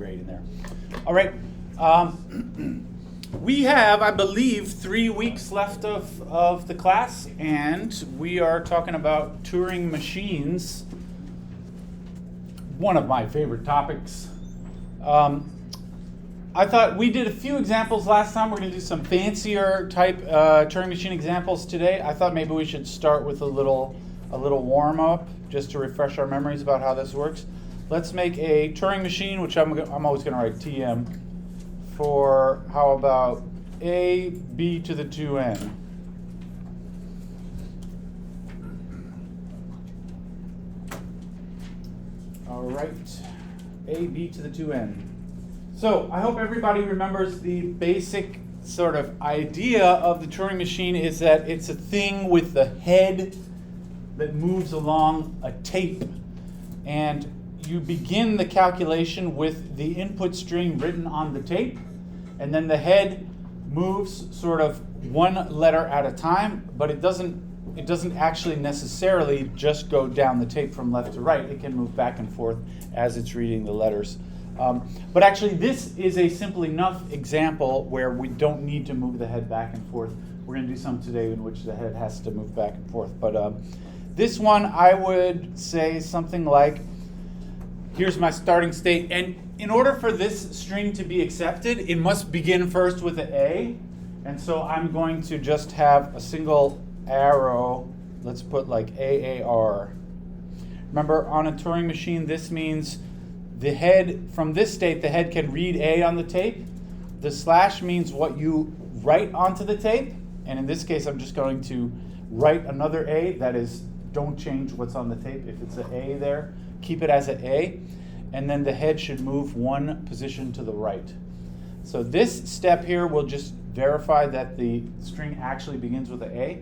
grade in there. All right. We have, I believe, 3 weeks left of the class, and we are talking about Turing machines, one of my favorite topics. I thought we did a few examples last time. We're going to do some fancier type Turing machine examples today. I thought maybe we should start with a little warm-up just to refresh our memories about how this works. Let's make a Turing machine, which I'm always going to write TM, for how about a b to the 2n. All right, a b to the 2n. So I hope everybody remembers the basic sort of idea of the Turing machine is that it's a thing with the head that moves along a tape. And you begin the calculation with the input string written on the tape, and then the head moves sort of one letter at a time, but it doesn't actually necessarily just go down the tape from left to right. It can move back and forth as it's reading the letters. But actually, this is a simple enough example where we don't need to move the head back and forth. We're going to do some today in which the head has to move back and forth. But this one, I would say something like, here's my starting state. And in order for this string to be accepted, it must begin first with an A. And so I'm going to just have a single arrow. Let's put like AAR. Remember, on a Turing machine, this means the head, from this state, the head can read A on the tape. The slash means what you write onto the tape. And in this case, I'm just going to write another A. That is, don't change what's on the tape. If it's an A there, keep it as an A. And then the head should move one position to the right. So this step here will just verify that the string actually begins with an A.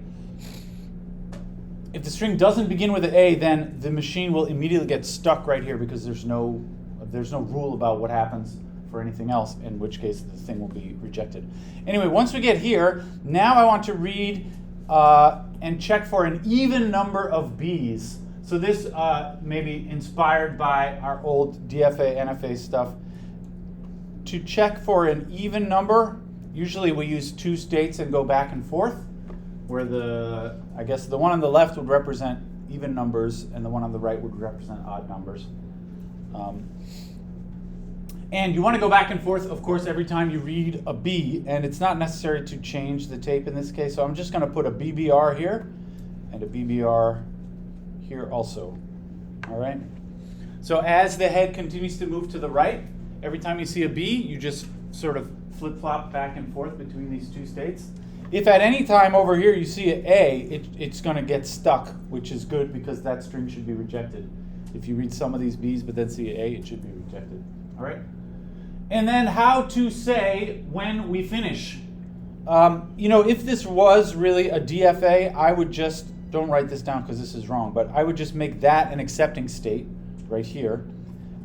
If the string doesn't begin with an A, then the machine will immediately get stuck right here because there's no rule about what happens for anything else, in which case the thing will be rejected. Anyway, once we get here, now I want to read and check for an even number of B's. So this may be inspired by our old DFA, NFA stuff. To check for an even number, usually we use two states and go back and forth, where I guess the one on the left would represent even numbers and the one on the right would represent odd numbers. And you want to go back and forth, of course, every time you read a B, and it's not necessary to change the tape in this case, so I'm just going to put a BBR here and a BBR here also. All right? So as the head continues to move to the right, every time you see a B, you just sort of flip-flop back and forth between these two states. If at any time over here you see an A, it's going to get stuck, which is good because that string should be rejected. If you read some of these B's but then see an A, it should be rejected. All right? And then how to say when we finish. If this was really a DFA, I would just, don't write this down because this is wrong, but I would just make that an accepting state right here.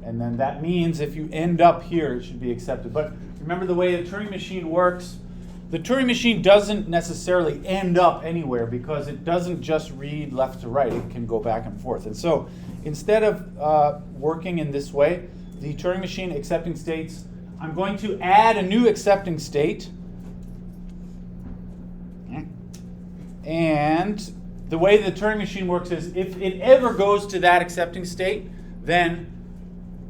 And then that means if you end up here, it should be accepted. But remember the way the Turing machine works, the Turing machine doesn't necessarily end up anywhere because it doesn't just read left to right. It can go back and forth. And so instead of working in this way, the Turing machine accepting states, I'm going to add a new accepting state. And the way the Turing machine works is if it ever goes to that accepting state, then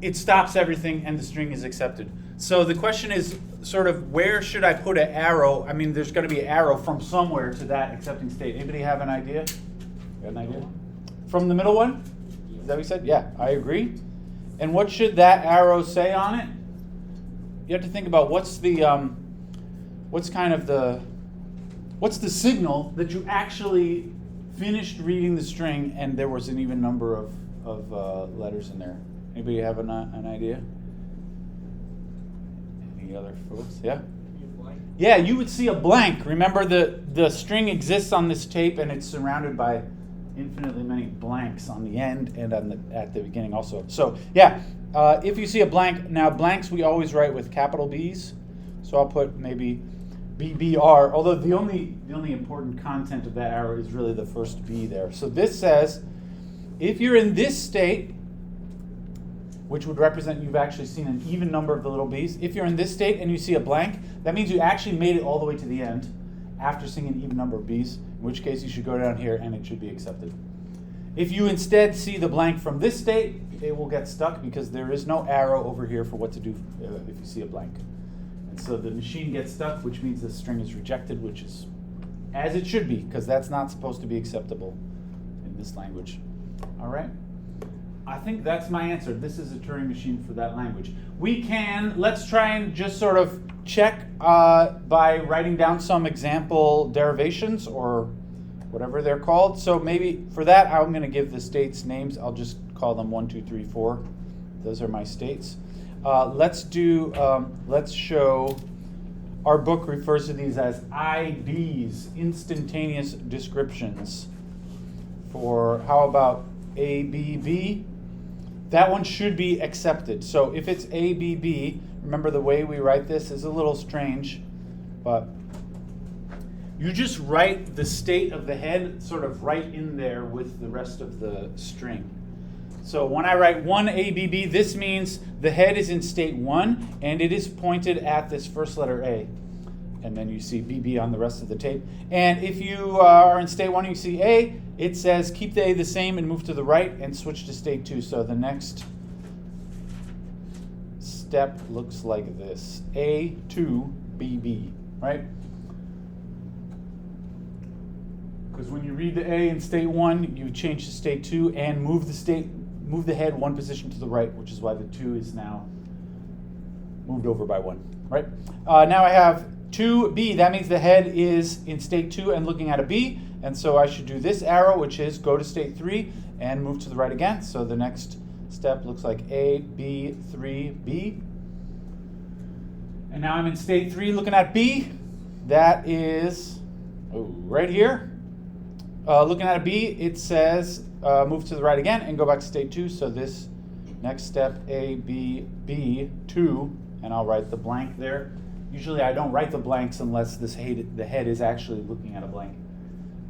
it stops everything and the string is accepted. So the question is sort of where should I put an arrow? I mean, there's going to be an arrow from somewhere to that accepting state. Anybody have an idea? Got an idea? From the middle one? Is that what you said? Yeah, I agree. And what should that arrow say on it? You have to think about what's the signal that you actually finished reading the string and there was an even number of letters in there. Anybody have an idea? Any other folks? Yeah? Yeah, you would see a blank. Remember the string exists on this tape and it's surrounded by infinitely many blanks on the end and at the beginning also. So yeah, if you see a blank, now blanks we always write with capital B's. So I'll put maybe BBR, although the only important content of that arrow is really the first B there. So this says, if you're in this state, which would represent you've actually seen an even number of the little b's. If you're in this state and you see a blank, that means you actually made it all the way to the end after seeing an even number of b's, in which case you should go down here and it should be accepted. If you instead see the blank from this state, it will get stuck because there is no arrow over here for what to do if you see a blank. And so the machine gets stuck, which means the string is rejected, which is as it should be, because that's not supposed to be acceptable in this language. All right? I think that's my answer. This is a Turing machine for that language. Let's try and just sort of check by writing down some example derivations or whatever they're called. So maybe for that, I'm going to give the states names. I'll just call them 1, 2, 3, 4. Those are my states. Let's show, our book refers to these as IDs, instantaneous descriptions. For, how about ABB? That one should be accepted. So if it's ABB, remember the way we write this is a little strange, but you just write the state of the head sort of right in there with the rest of the string. So when I write 1 ABB, this means the head is in state 1 and it is pointed at this first letter A. And then you see BB on the rest of the tape. And if you are in state 1 and you see A, it says keep the A the same and move to the right and switch to state 2. So the next step looks like this. A to BB, right? Because when you read the A in state 1, you change to state 2 and move the head 1 position to the right, which is why the 2 is now moved over by 1, right? Now I have 2B. That means the head is in state 2 and looking at a B, and so I should do this arrow, which is go to state 3 and move to the right again. So the next step looks like A, B, 3, B. And now I'm in state 3 looking at B. That is right here. Looking at a B, it says move to the right again and go back to state 2. So this next step, A, B, B, 2, and I'll write the blank there. Usually I don't write the blanks unless the head is actually looking at a blank.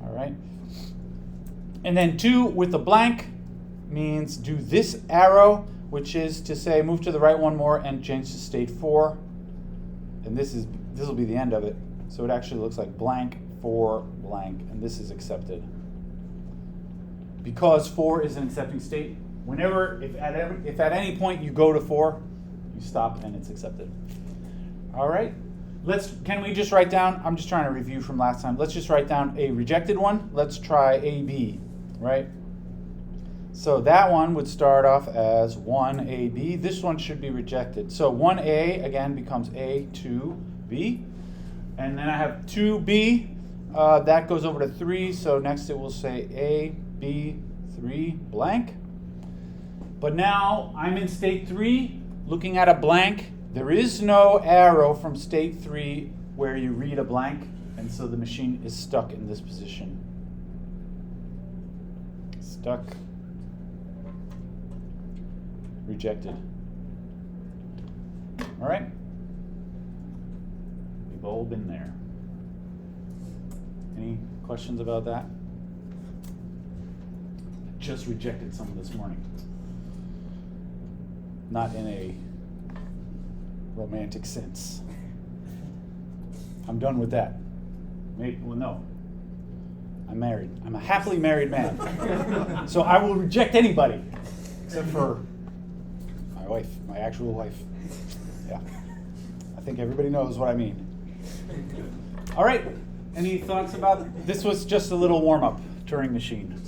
All right. And then 2 with the blank means do this arrow, which is to say move to the right one more and change to state 4. And this will be the end of it. So it actually looks like blank, 4, blank, and this is accepted. Because 4 is an accepting state, if at any point you go to 4, you stop and it's accepted. All right, can we just write down, I'm just trying to review from last time, let's just write down a rejected one. Let's try AB, right? So that one would start off as 1AB. This one should be rejected. So 1A again becomes A2B. And then I have 2B. That goes over to 3. So next it will say A, B, 3, blank. But now I'm in state 3, looking at a blank. There is no arrow from state 3 where you read a blank. And so the machine is stuck in this position. Stuck. Rejected. All right? We've all been there. Any questions about that? Just rejected some this morning. Not in a romantic sense. I'm done with that. Well, no. I'm married. I'm a happily married man. So I will reject anybody except for my wife, my actual wife. Yeah. I think everybody knows what I mean. All right. Any thoughts about this? Was just a little warm-up, Turing machine.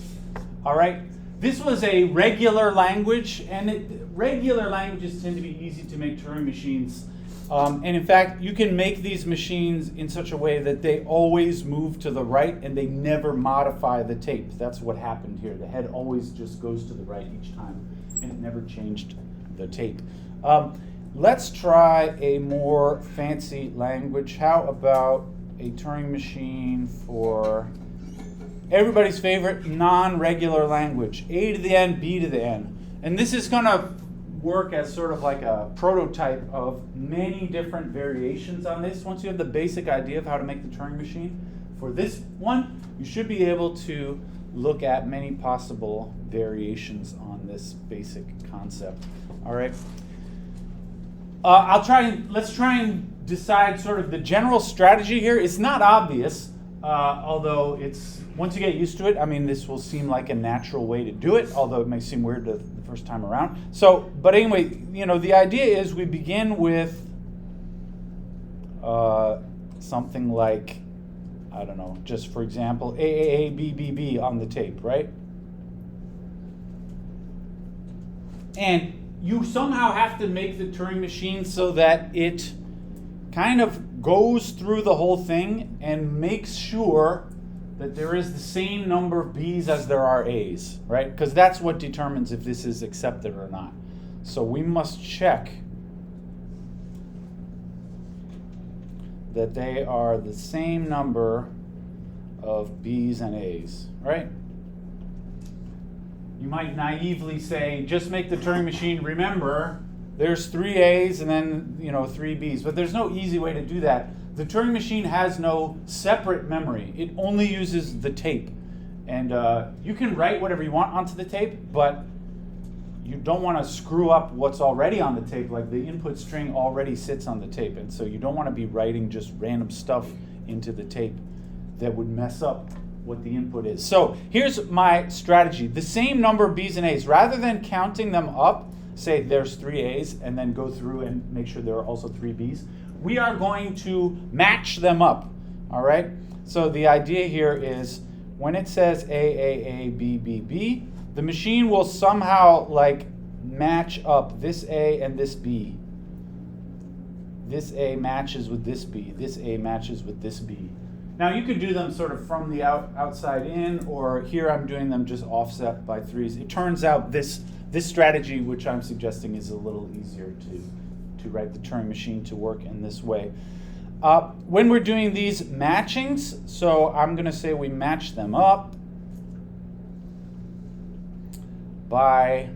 All right. This was a regular language, and regular languages tend to be easy to make Turing machines. And in fact, you can make these machines in such a way that they always move to the right and they never modify the tape. That's what happened here. The head always just goes to the right each time, and it never changed the tape. Let's try a more fancy language. How about a Turing machine for everybody's favorite non-regular language, A to the N, B to the N. And this is going to work as sort of like a prototype of many different variations on this. Once you have the basic idea of how to make the Turing machine, for this one, you should be able to look at many possible variations on this basic concept. All right. Let's try and decide sort of the general strategy here. It's not obvious, although it's, once you get used to it, I mean, this will seem like a natural way to do it, although it may seem weird the first time around. So, but anyway, the idea is we begin with something like, I don't know, just for example, AAABBB on the tape, right? And you somehow have to make the Turing machine so that it kind of goes through the whole thing and makes sure that there is the same number of B's as there are A's, right? Because that's what determines if this is accepted or not. So we must check that they are the same number of B's and A's, right? You might naively say, just make the Turing machine remember there's 3 A's and then 3 B's, but there's no easy way to do that. The Turing machine has no separate memory. It only uses the tape. And you can write whatever you want onto the tape, but you don't want to screw up what's already on the tape, like the input string already sits on the tape. And so you don't want to be writing just random stuff into the tape that would mess up what the input is. So here's my strategy. The same number of B's and A's, rather than counting them up, say there's 3 A's, and then go through and make sure there are also 3 B's, we are going to match them up, all right? So the idea here is when it says AAABBB, the machine will somehow like match up this A and this B. This A matches with this B. This A matches with this B. Now you could do them sort of from the outside in, or here I'm doing them just offset by 3's. It turns out this strategy, which I'm suggesting, is a little easier to write the Turing machine to work in this way. When we're doing these matchings, so I'm going to say we match them up by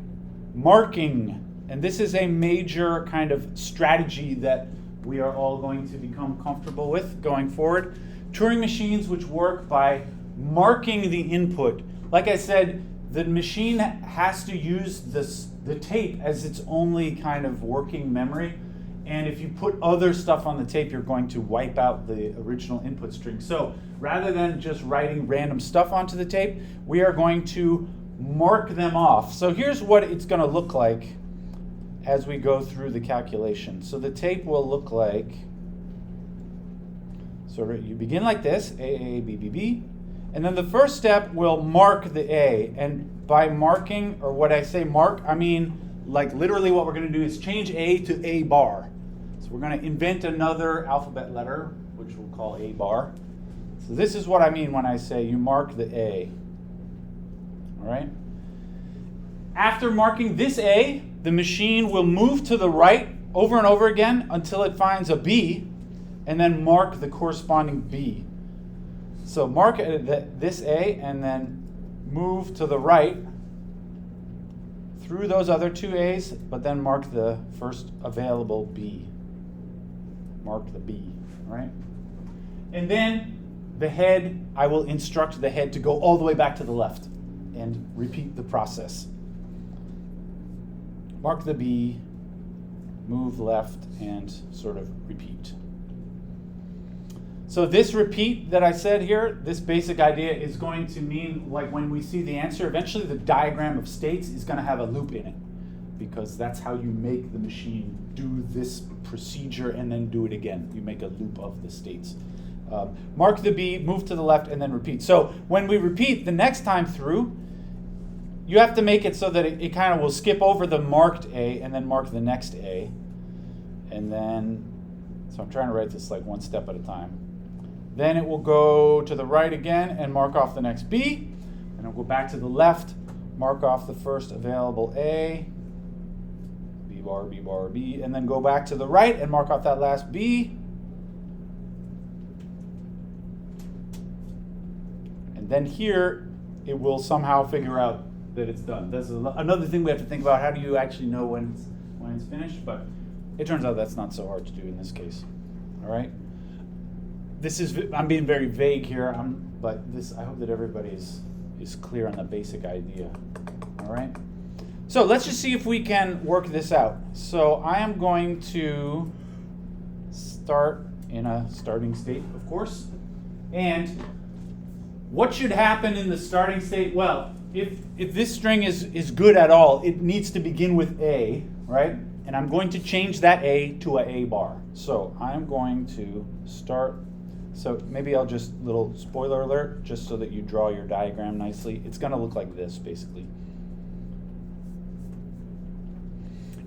marking. And this is a major kind of strategy that we are all going to become comfortable with going forward. Turing machines which work by marking the input. Like I said, the machine has to use the tape as its only kind of working memory. And if you put other stuff on the tape, you're going to wipe out the original input string. So rather than just writing random stuff onto the tape, we are going to mark them off. So here's what it's going to look like as we go through the calculation. So the tape will look like, sort of, you begin like this, AABBB, and then the first step will mark the A. And by marking, or what I say mark, I mean like literally what we're going to do is change A to A bar. So we're going to invent another alphabet letter, which we'll call A bar. So this is what I mean when I say you mark the A. All right? After marking this A, the machine will move to the right over and over again until it finds a B, and then mark the corresponding B. So mark this A and then move to the right through those other 2 A's, but then mark the first available B. Mark the B, right? And then the head, I will instruct the head to go all the way back to the left and repeat the process. Mark the B, move left, and sort of repeat. So this repeat that I said here, this basic idea is going to mean, like when we see the answer, eventually the diagram of states is going to have a loop in it, because that's how you make the machine do this procedure and then do it again. You make a loop of the states. Mark the B, move to the left, and then repeat. So when we repeat the next time through, you have to make it so that it kind of will skip over the marked A and then mark the next A. And then, so I'm trying to write this like one step at a time. Then it will go to the right again and mark off the next B. And it'll go back to the left, mark off the first available A, B bar, B bar, B, and then go back to the right and mark off that last B. And then here, it will somehow figure out that it's done. That's another thing we have to think about. How do you actually know when it's finished? But it turns out that's not so hard to do in this case. All right? I'm being very vague here, but I hope that everybody is clear on the basic idea. All right? So let's just see if we can work this out. So I am going to start in a starting state, of course. And what should happen in the starting state? Well, if this string is good at all, it needs to begin with A, right? And I'm going to change that A to a A bar. So I'm going to start. So maybe I'll just, little spoiler alert, just so that you draw your diagram nicely. It's going to look like this, basically.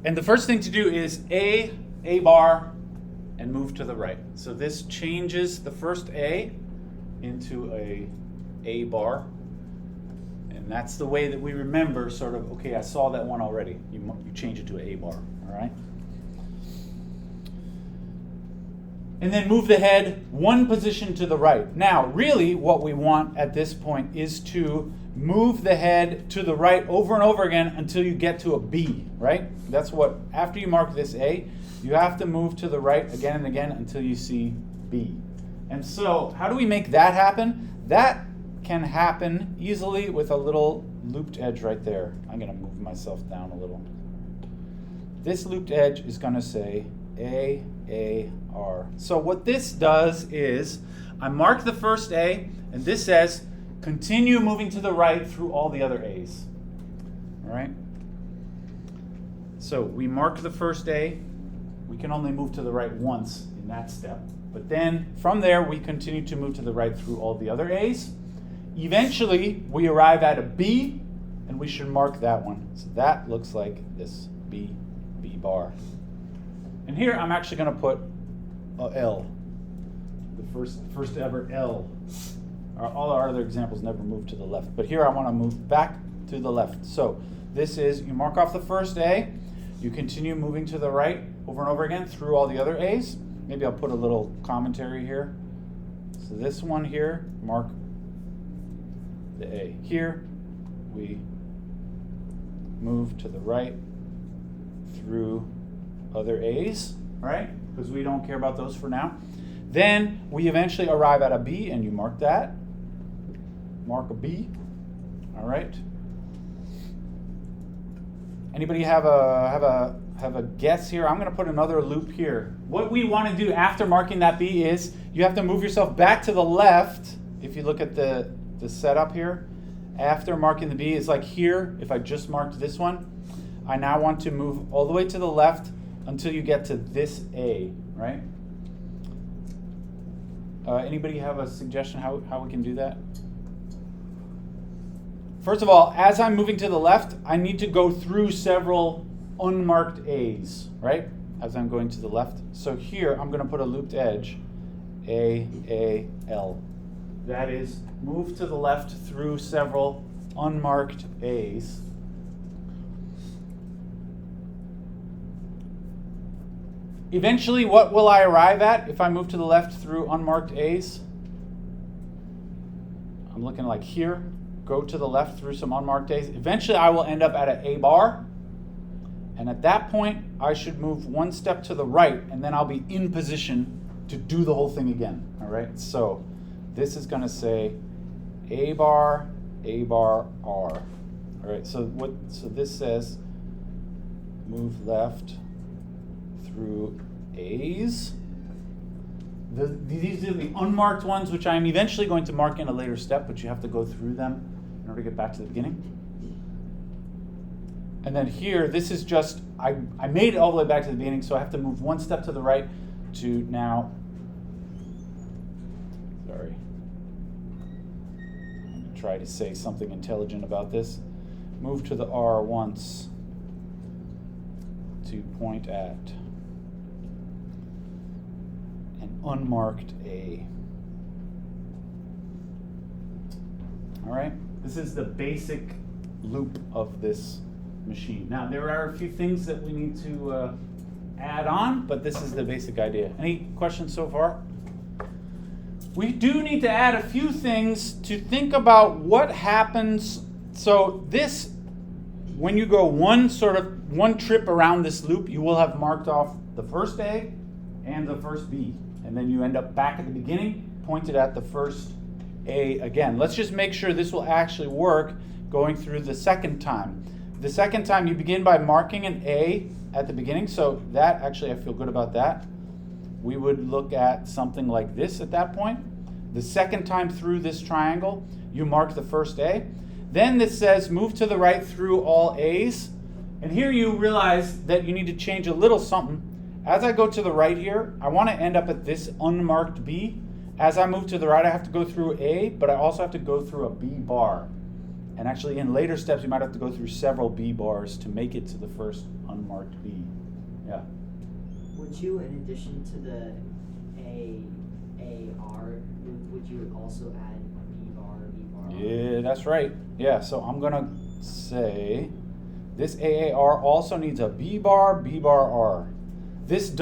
And the first thing to do is A bar, and move to the right. So this changes the first A into a bar. And that's the way that we remember sort of, okay, I saw that one already. You change it to an A bar, all right? And then move the head one position to the right. Now, really what we want at this point is to move the head to the right over and over again until you get to a B, right? That's what, after you mark this A, you have to move to the right again and again until you see B. And so, how do we make that happen? That can happen easily with a little looped edge right there. I'm going to move myself down a little. This looped edge is going to say A, R. So what this does is, I mark the first A, and this says, continue moving to the right through all the other A's. All right? So we mark the first A. We can only move to the right once in that step. But then from there, we continue to move to the right through all the other A's. Eventually, we arrive at a B, and we should mark that one. So that looks like this, B bar. And here, I'm actually going to put a L, the first ever L. All our other examples never move to the left. But here, I want to move back to the left. So this is, you mark off the first A, you continue moving to the right over and over again through all the other A's. Maybe I'll put a little commentary here. So this one here, mark the A. Here, we move to the right through other A's, right? Because we don't care about those for now. Then we eventually arrive at a B, and you mark that. Mark a B. All right. Anybody have a guess here? I'm going to put another loop here. What we want to do after marking that B is you have to move yourself back to the left. If you look at the setup here, after marking the B, is like here. If I just marked this one, I now want to move all the way to the left until you get to this A, right? Anybody have a suggestion how we can do that? First of all, as I'm moving to the left, I need to go through several unmarked A's, right? As I'm going to the left. So here, I'm going to put a looped edge, A, L. That is, move to the left through several unmarked A's. Eventually, what will I arrive at if I move to the left through unmarked A's? I'm looking like here. Go to the left through some unmarked A's. Eventually, I will end up at an A bar. And at that point, I should move one step to the right, and then I'll be in position to do the whole thing again. All right? So this is going to say A bar, R. All right, so this says move left through A's. These are the unmarked ones, which I'm eventually going to mark in a later step, but you have to go through them in order to get back to the beginning. And then here, this is just, I made it all the way back to the beginning, so I have to move one step to the right to now, sorry. I'm going to try to say something intelligent about this. Move to the R once to point at an unmarked A. All right, this is the basic loop of this machine. Now, there are a few things that we need to add on, but this is the basic idea. Any questions so far? We do need to add a few things to think about what happens. So this, when you go one trip around this loop, you will have marked off the first A and the first B. And then you end up back at the beginning, pointed at the first A again. Let's just make sure this will actually work going through the second time. The second time you begin by marking an A at the beginning, so that actually I feel good about that. We would look at something like this at that point. The second time through this triangle, you mark the first A. Then this says move to the right through all A's. And here you realize that you need to change a little something. As I go to the right here, I want to end up at this unmarked B. As I move to the right, I have to go through A, but I also have to go through a B bar. And actually in later steps, you might have to go through several B bars to make it to the first unmarked B. Yeah. Would you, in addition to the AR, would you also add B bar? Yeah, that's right. Yeah, so I'm gonna say this AAR also needs a B bar R. That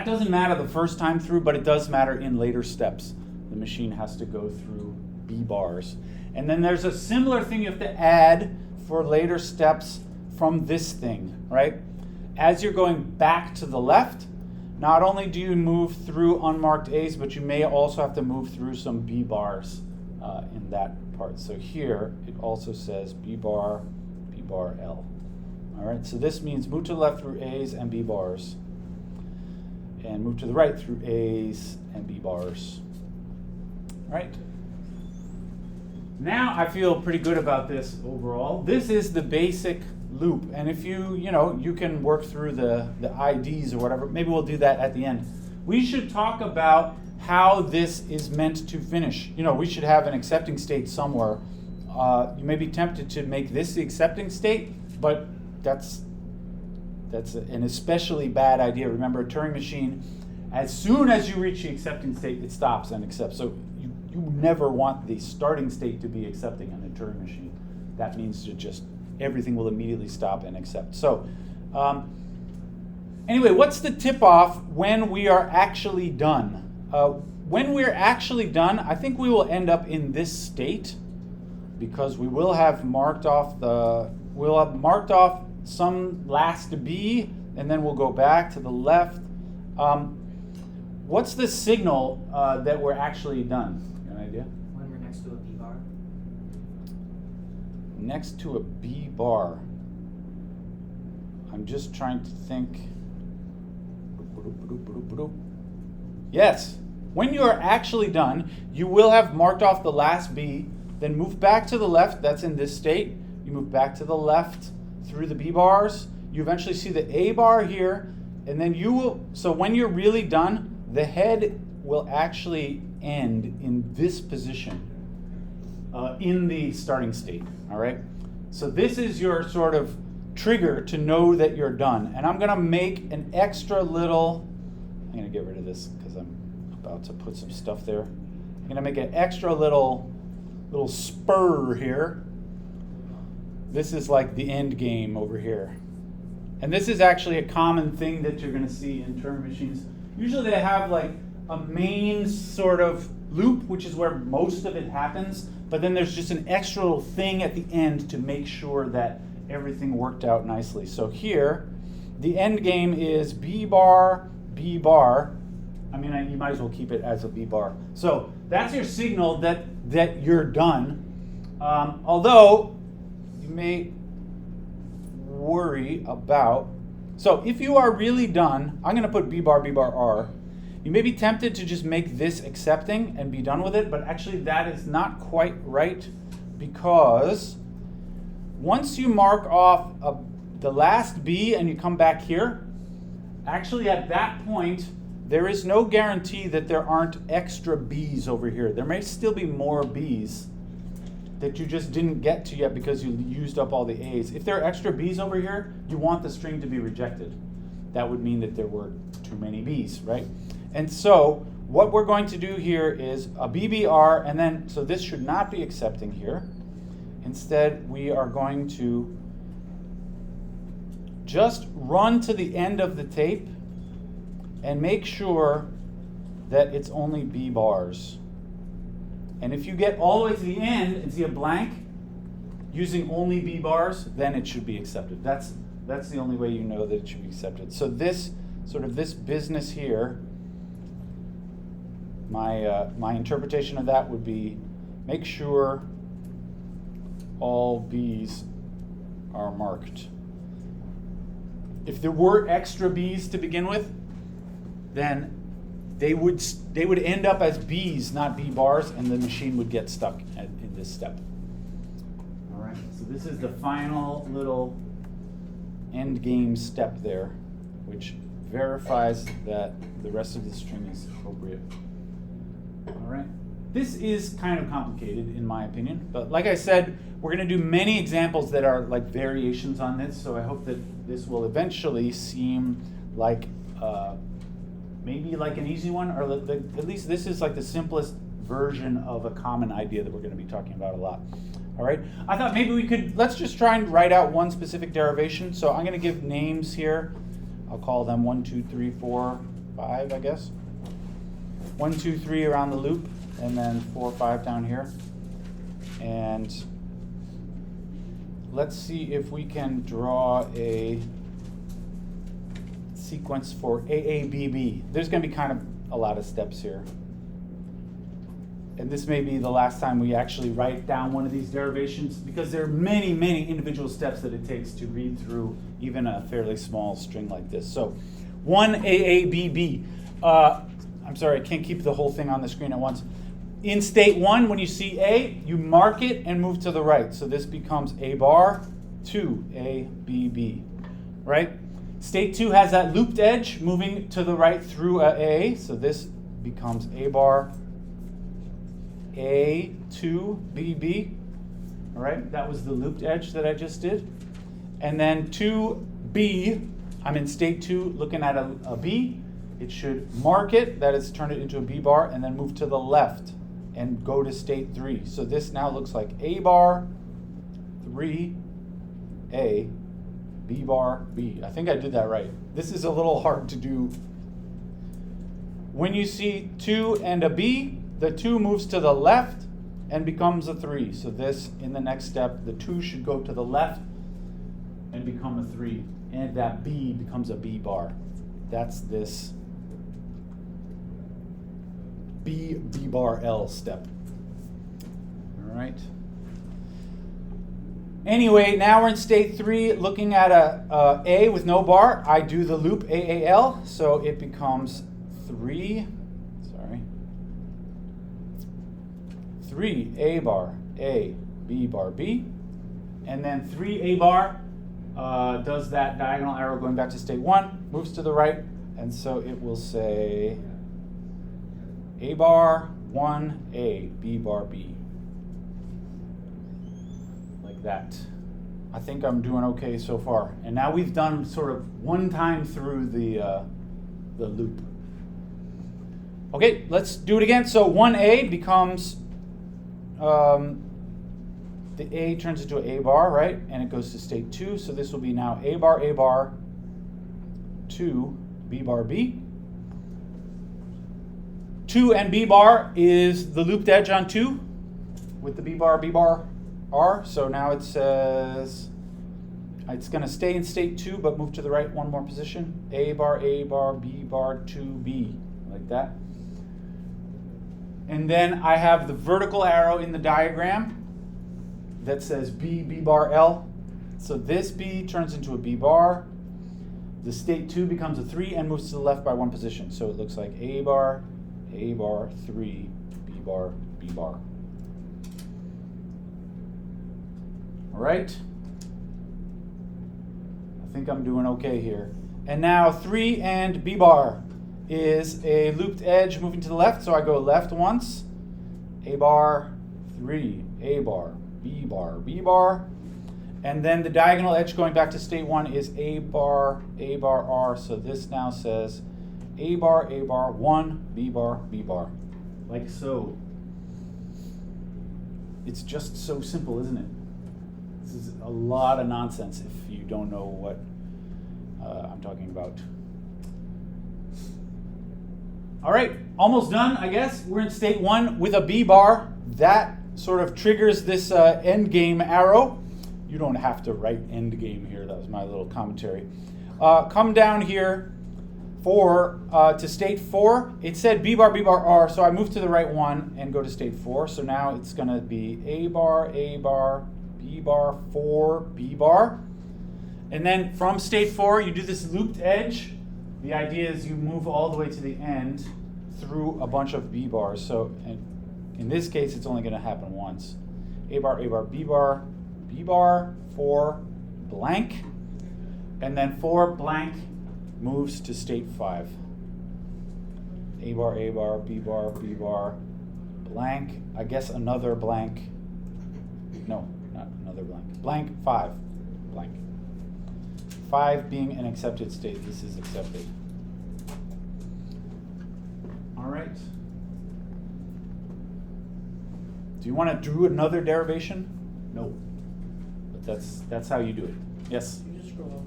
doesn't matter the first time through, but it does matter in later steps. The machine has to go through B bars. And then there's a similar thing you have to add for later steps from this thing, right? As you're going back to the left, not only do you move through unmarked A's, but you may also have to move through some B bars in that part. So here it also says B bar L. All right, so this means move to the left through A's and B bars, and move to the right through A's and B bars. All right. Now I feel pretty good about this overall. This is the basic loop, and if you can work through the IDs or whatever. Maybe we'll do that at the end. We should talk about how this is meant to finish. We should have an accepting state somewhere. You may be tempted to make this the accepting state, but that's an especially bad idea. Remember, a Turing machine, as soon as you reach the accepting state, it stops and accepts. So you never want the starting state to be accepting on a Turing machine. That means everything will immediately stop and accept. So anyway, what's the tip-off when we are actually done? When we're actually done, I think we will end up in this state, because we will have marked off some last B, and then we'll go back to the left. What's the signal that we're actually done? You have an idea? When we're next to a B bar. Next to a B bar. I'm just trying to think. Yes. When you are actually done, you will have marked off the last B, then move back to the left. That's in this state. You move back to the left through the B bars. You eventually see the A bar here, and then so when you're really done, the head will actually end in this position in the starting state, all right? So this is your sort of trigger to know that you're done. And I'm gonna make an extra little, I'm gonna get rid of this because I'm about to put some stuff there. I'm gonna make an extra little spur here. This is like the end game over here. And this is actually a common thing that you're going to see in Turing machines. Usually they have like a main sort of loop, which is where most of it happens, but then there's just an extra little thing at the end to make sure that everything worked out nicely. So here, the end game is B bar, B bar. I mean, you might as well keep it as a B bar. So that's your signal that you're done. Although you may worry about, so if you are really done, I'm going to put B bar R. You may be tempted to just make this accepting and be done with it, but actually that is not quite right, because once you mark off the last B and you come back here, actually at that point, there is no guarantee that there aren't extra B's over here. There may still be more B's that you just didn't get to yet because you used up all the A's. If there are extra B's over here, you want the string to be rejected. That would mean that there were too many B's, right? And so what we're going to do here is a BBR, and then, so this should not be accepting here. Instead, we are going to just run to the end of the tape and make sure that it's only B bars. And if you get all the way to the end and see a blank using only B bars, then it should be accepted. That's the only way you know that it should be accepted. So this business here, my interpretation of that would be make sure all B's are marked. If there were extra b's to begin with, then they would end up as b's, not b bars, and the machine would get stuck in this step. All right, so this is the final little end game step there, which verifies that the rest of the string is appropriate. All right. This is kind of complicated in my opinion, but like I said, we're going to do many examples that are like variations on this, so I hope that this will eventually seem like maybe like an easy one, or at least this is like the simplest version of a common idea that we're going to be talking about a lot. All right, I thought maybe let's just try and write out one specific derivation. So I'm going to give names here. I'll call them 1, 2, 3, 4, 5, I guess. 1, 2, 3 around the loop, and then 4, 5 down here. And let's see if we can draw a sequence for AABB. There's going to be kind of a lot of steps here. And this may be the last time we actually write down one of these derivations, because there are many, many individual steps that it takes to read through even a fairly small string like this. So 1 AABB. I'm sorry, I can't keep the whole thing on the screen at once. In state 1, when you see A, you mark it and move to the right. So this becomes A bar, 2, A, B, B, right? State 2 has that looped edge moving to the right through A. So this becomes A bar, A, 2, B, B. All right, that was the looped edge that I just did. And then 2B, I'm in state 2 looking at a B. It should mark it, that is, turn it into a B bar, and then move to the left and go to state 3. So this now looks like A bar, 3, A, B bar, B. I think I did that right. This is a little hard to do. When you see 2 and a B, the 2 moves to the left and becomes a 3. So this, in the next step, the 2 should go to the left and become a 3. And that B becomes a B bar. That's this B bar L step. All right. Anyway, now we're in state 3, looking at a with no bar. I do the loop AAL, so it becomes 3 A bar, A, B bar, B. And then 3 A bar does that diagonal arrow going back to state 1, moves to the right, and so it will say A bar, 1, A, B bar, B. Like that. I think I'm doing okay so far. And now we've done sort of one time through the loop. Okay, let's do it again. So 1A becomes, the A turns into an A bar, right? And it goes to state 2. So this will be now A bar, 2, B bar, B. 2 and B bar is the looped edge on 2 with the B bar, R. So now it says it's going to stay in state 2 but move to the right one more position. A bar, B bar, 2B, like that. And then I have the vertical arrow in the diagram that says B bar, L. So this B turns into a B bar. The state 2 becomes a 3 and moves to the left by one position. So it looks like A bar, 3, B bar. All right. I think I'm doing okay here. And now 3 and B bar is a looped edge moving to the left. So I go left once, A bar, 3, A bar, B bar. And then the diagonal edge going back to state 1 is A bar, R. So this now says A bar, 1, B bar. Like so. It's just so simple, isn't it? This is a lot of nonsense if you don't know what I'm talking about. All right, almost done, I guess. We're in state 1 with a B bar. That sort of triggers this end game arrow. You don't have to write end game here. That was my little commentary. Come down here to state 4. It said B bar, R, so I move to the right one and go to state 4. So now it's going to be A bar, B bar, 4, B bar. And then from state 4, you do this looped edge. The idea is you move all the way to the end through a bunch of B bars. So in this case, it's only going to happen once. A bar, B bar, B bar, 4, blank. And then 4 blank moves to state 5. A bar, B bar, B bar, blank. I guess another blank. No, not another blank. Blank, 5, blank. 5 being an accepted state. This is accepted. All right. Do you want to do another derivation? No. But that's how you do it. Yes? You just scroll up.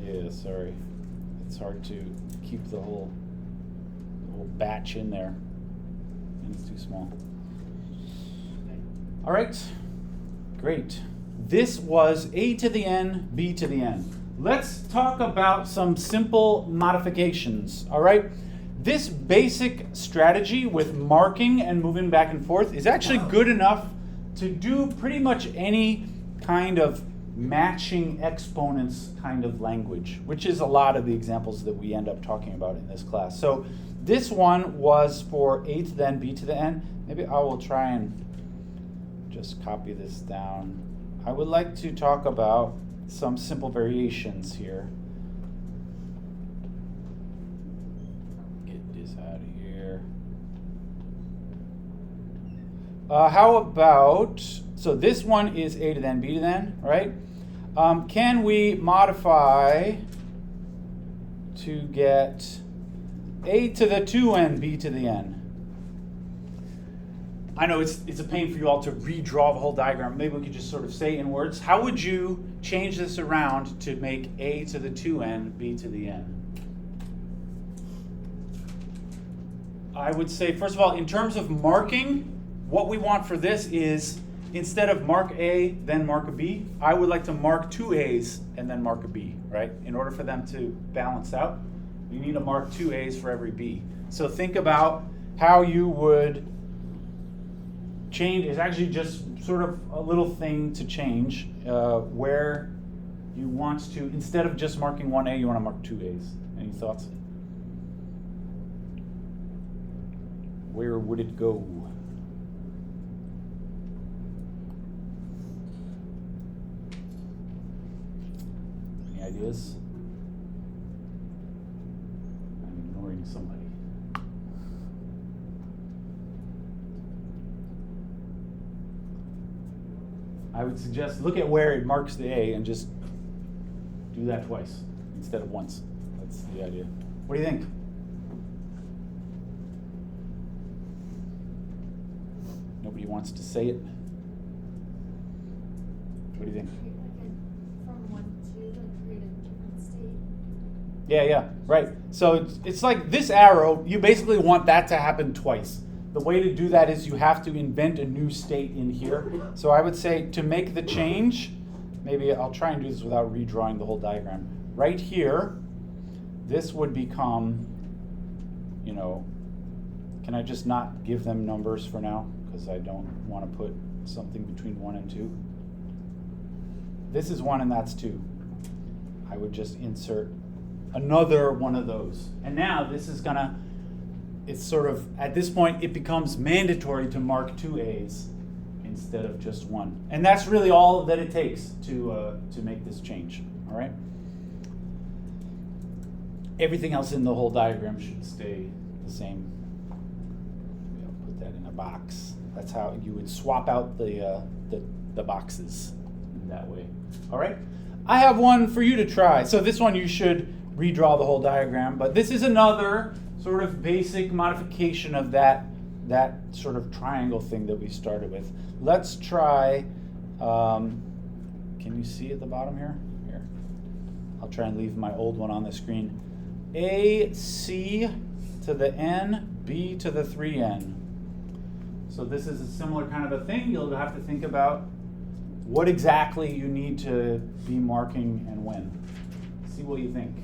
Yeah, sorry. It's hard to keep the whole batch in there. And it's too small. All right. Great. This was a to the n, b to the n. Let's talk about some simple modifications. All right. This basic strategy with marking and moving back and forth is actually good enough to do pretty much any kind of matching exponents kind of language, which is a lot of the examples that we end up talking about in this class. So this one was for a to the n, b to the n. Maybe I will try and just copy this down. I would like to talk about some simple variations here. Get this out of here. How about, so this one is a to the n, b to the n, right? Can we modify to get a to the 2n, b to the n? I know it's a pain for you all to redraw the whole diagram. Maybe we could just sort of say in words. How would you change this around to make a to the 2n, b to the n? I would say, first of all, in terms of marking, what we want for this is, instead of mark A, then mark a B, I would like to mark 2 A's and then mark a B, right? In order for them to balance out, you need to mark 2 A's for every B. So think about how you would change. It's actually just sort of a little thing to change where you want to, instead of just marking 1 A, you want to mark 2 A's. Any thoughts? Where would it go? Any ideas? I'm ignoring somebody. I would suggest look at where it marks the A and just do that twice instead of once. That's the idea. What do you think? Nobody wants to say it. What do you think? From 1 to 2, like create a different state. Yeah, right. So it's like this arrow, you basically want that to happen twice. The way to do that is you have to invent a new state in here. So I would say to make the change, maybe I'll try and do this without redrawing the whole diagram. Right here, this would become, can I just not give them numbers for now? Because I don't want to put something between 1 and 2. This is 1 and that's 2. I would just insert another one of those. And now this is gonna, it's sort of, at this point, it becomes mandatory to mark 2 A's instead of just 1. And that's really all that it takes to make this change, all right? Everything else in the whole diagram should stay the same. I'll put that in a box. That's how you would swap out the boxes in that way. All right? I have one for you to try. So this one you should redraw the whole diagram, but this is another sort of basic modification of that sort of triangle thing that we started with. Let's try, can you see at the bottom here? Here. I'll try and leave my old one on the screen. AC to the n, b to the 3n. So this is a similar kind of a thing. You'll have to think about what exactly you need to be marking and when. See what you think.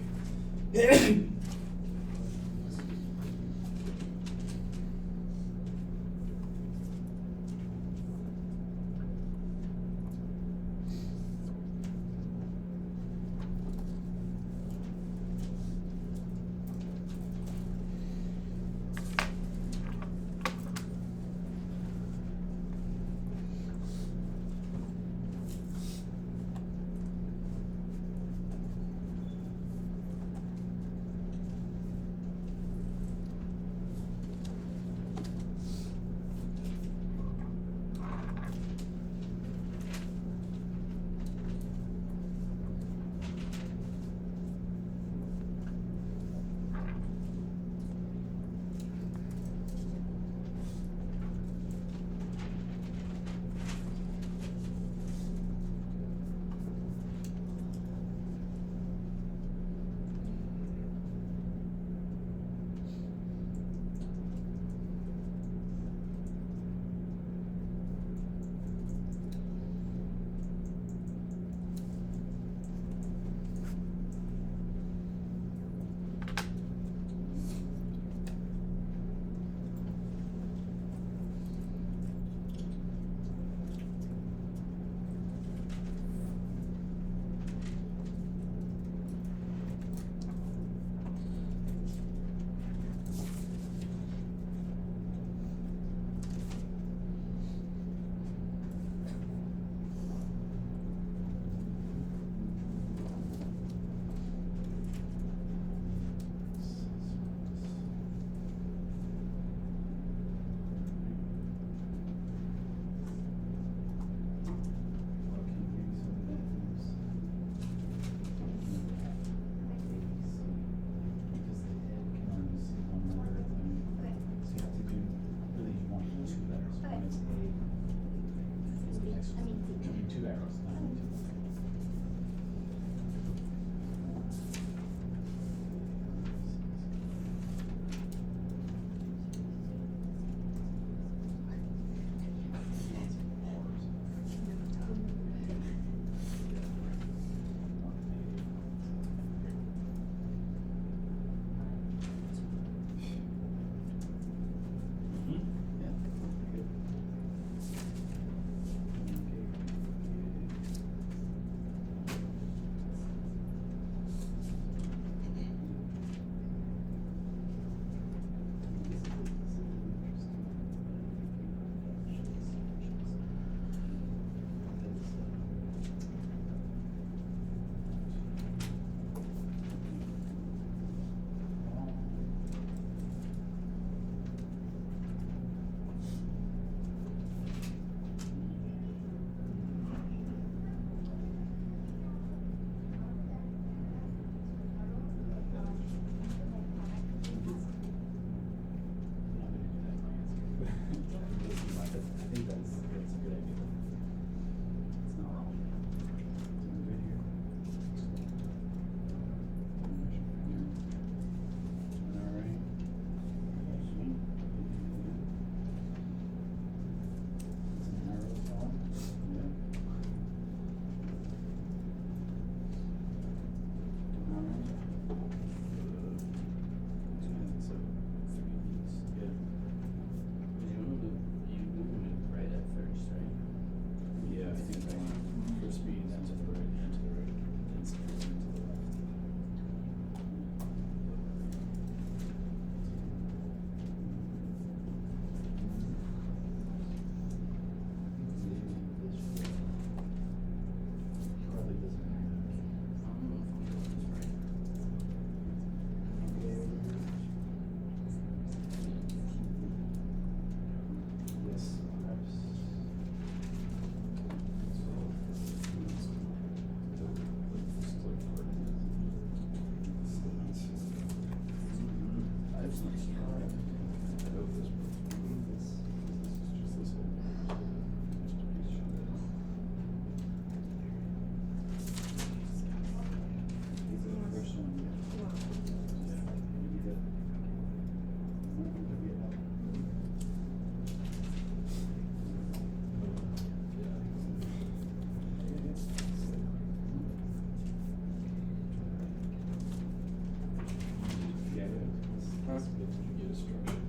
Did you get a structure?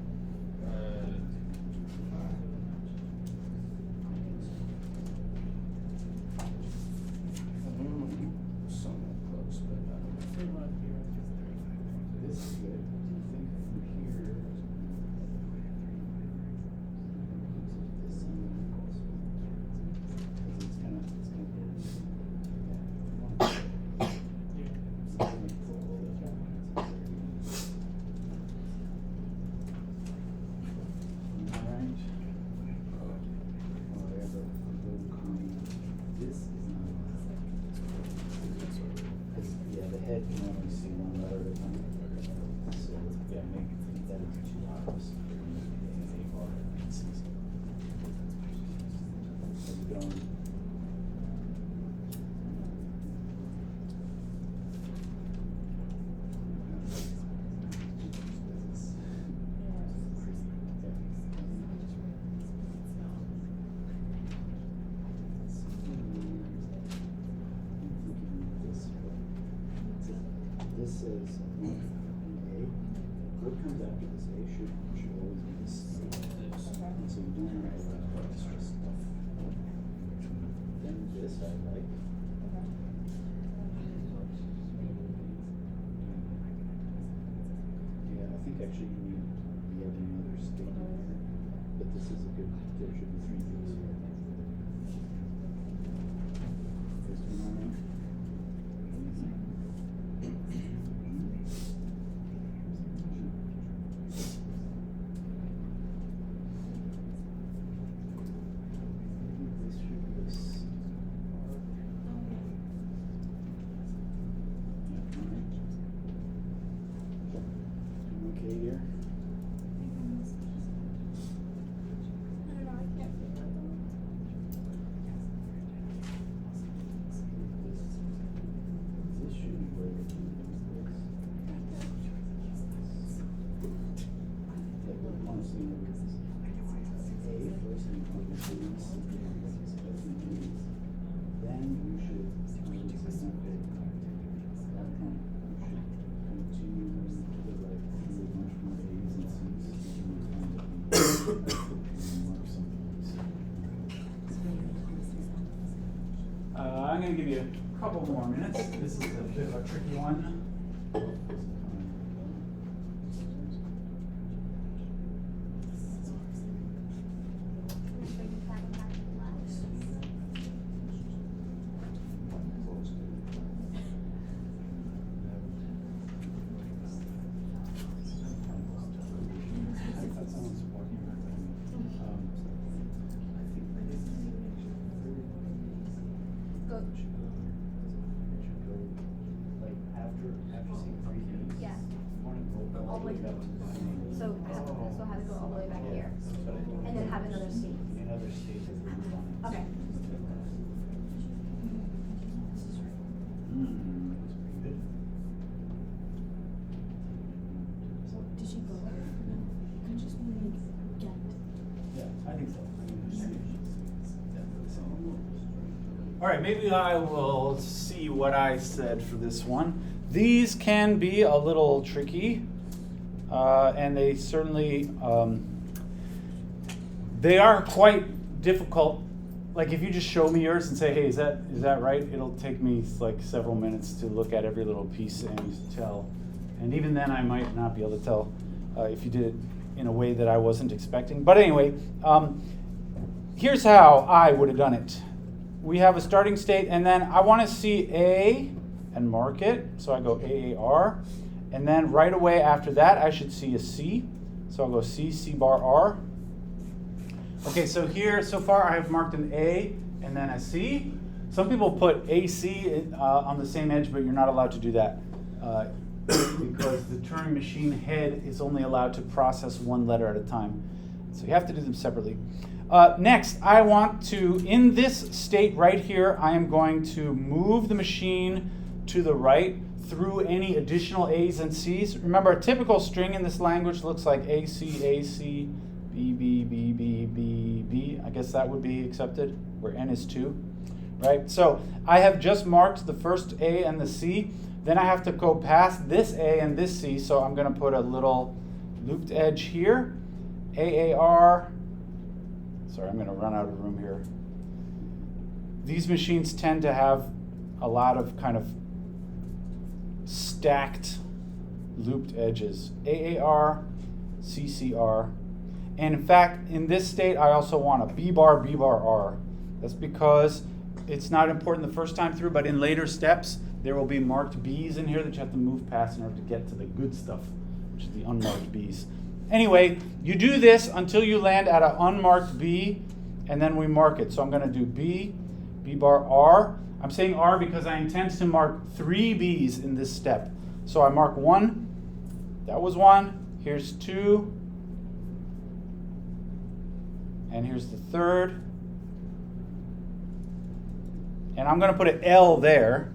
Somewhat close, but I don't know. We want to be around This is good. I think from here. This equals. Because it's gonna be. Head can only see one letter at a time. So yeah, make that into two hours. How's it going? This says A. What comes after this A should always be this. And so you don't have a lot of extra stuff. Then this I like. Yeah, I think actually you need yet another statement here. But this is a good, there should be three things here. First one on there. Okay here. This should be where it is. Like we want to see A first and you want to see then you should continue to the right through much more A's and C's. I'm going to give you a couple more minutes. This is a bit of a tricky one. Like after seeing three things. Yeah. All the way up to the name. So have it go all the way back here. That's what I do. And then have another state. Another state that we move on. Okay. So did she go? I just want to get. Yeah, I think so. All right, maybe I will see what I said for this one. These can be a little tricky, and they certainly they are quite difficult. Like if you just show me yours and say, "Hey, is that right?" It'll take me like several minutes to look at every little piece and tell. And even then, I might not be able to tell if you did it in a way that I wasn't expecting. But anyway, here's how I would have done it. We have a starting state, and then I want to see A and mark it. So I go AAR. And then right away after that, I should see a C. So I'll go C, C bar R. Okay, so here, so far I have marked an A and then a C. Some people put AC on the same edge, but you're not allowed to do that because the Turing machine head is only allowed to process one letter at a time. So you have to do them separately. Next, I want to, in this state right here, I am going to move the machine to the right through any additional A's and C's. Remember, a typical string in this language looks like AC, AC, B, B, B, B, B, B. I guess that would be accepted, where N is 2, right? So I have just marked the first A and the C. Then I have to go past this A and this C, so I'm going to put a little looped edge here, AAR. Sorry, I'm going to run out of room here. These machines tend to have a lot of kind of stacked looped edges. AAR, CCR. And in fact, in this state, I also want a B bar, B bar R. That's because it's not important the first time through, but in later steps, there will be marked B's in here that you have to move past in order to get to the good stuff, which is the unmarked B's. Anyway, you do this until you land at an unmarked B, and then we mark it. So I'm going to do B, B bar R. I'm saying R because I intend to mark 3 B's in this step. So I mark 1. That was 1. Here's 2. And here's the 3rd. And I'm going to put an L there